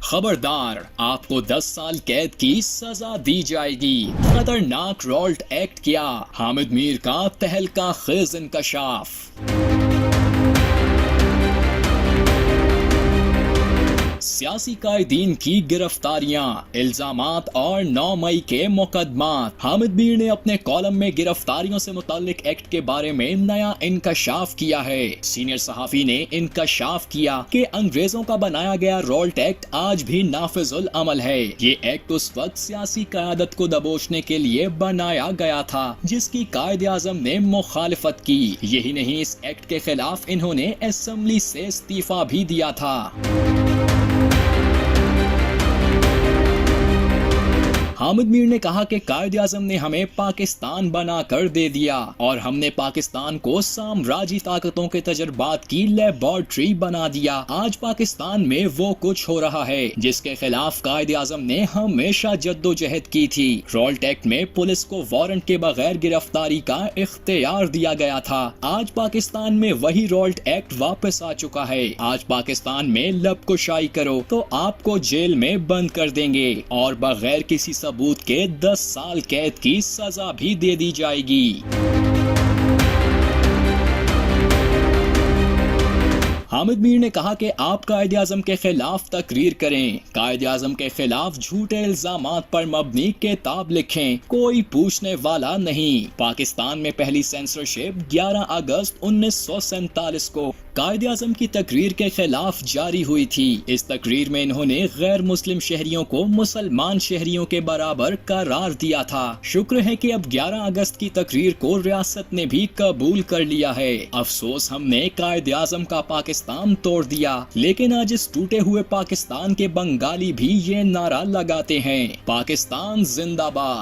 خبردار، آپ کو 10 سال قید کی سزا دی جائے گی۔ خطرناک رولٹ ایکٹ کیا، حامد میر کا تہلکہ خیز انکشاف۔ سیاسی قائدین کی گرفتاریاں، الزامات اور 9 مئی کے مقدمات۔ حامد میر نے اپنے کالم میں گرفتاریوں سے متعلق ایکٹ کے بارے میں نیا انکشاف کیا ہے۔ سینئر صحافی نے انکشاف کیا کہ انگریزوں کا بنایا گیا رولٹ ایکٹ آج بھی نافذ العمل ہے۔ یہ ایکٹ اس وقت سیاسی قیادت کو دبوچنے کے لیے بنایا گیا تھا جس کی قائد اعظم نے مخالفت کی۔ یہی نہیں، اس ایکٹ کے خلاف انہوں نے اسمبلی سے استعفیٰ بھی دیا تھا۔ حامد میر نے کہا کہ قائد اعظم نے ہمیں پاکستان بنا کر دے دیا اور ہم نے پاکستان کو سامراجی طاقتوں کے تجربات کی لیبارٹری بنا دیا۔ آج پاکستان میں وہ کچھ ہو رہا ہے جس کے خلاف قائد اعظم نے ہمیشہ جدوجہد کی تھی۔ رولٹ ایکٹ میں پولیس کو وارنٹ کے بغیر گرفتاری کا اختیار دیا گیا تھا۔ آج پاکستان میں وہی رولٹ ایکٹ واپس آ چکا ہے۔ آج پاکستان میں لب کشائی کرو تو آپ کو جیل میں بند کر دیں گے اور بغیر کسی ثبوت کے 10 سال قید کی سزا بھی دے دی جائے گی۔ حامد میر نے کہا کہ آپ قائد اعظم کے خلاف تقریر کریں، قائد اعظم کے خلاف جھوٹے الزامات پر مبنی کتاب لکھیں، کوئی پوچھنے والا نہیں۔ پاکستان میں پہلی سینسرشپ 11 اگست 1947 کو قائد اعظم کی تقریر کے خلاف جاری ہوئی تھی۔ اس تقریر میں انہوں نے غیر مسلم شہریوں کو مسلمان شہریوں کے برابر قرار دیا تھا۔ شکر ہے کہ اب 11 اگست کی تقریر کو ریاست نے بھی قبول کر لیا ہے۔ افسوس ہم نے قائد اعظم کا پاکستان توڑ دیا، لیکن آج اس ٹوٹے ہوئے پاکستان کے بنگالی بھی یہ نعرہ لگاتے ہیں، پاکستان زندہ باد۔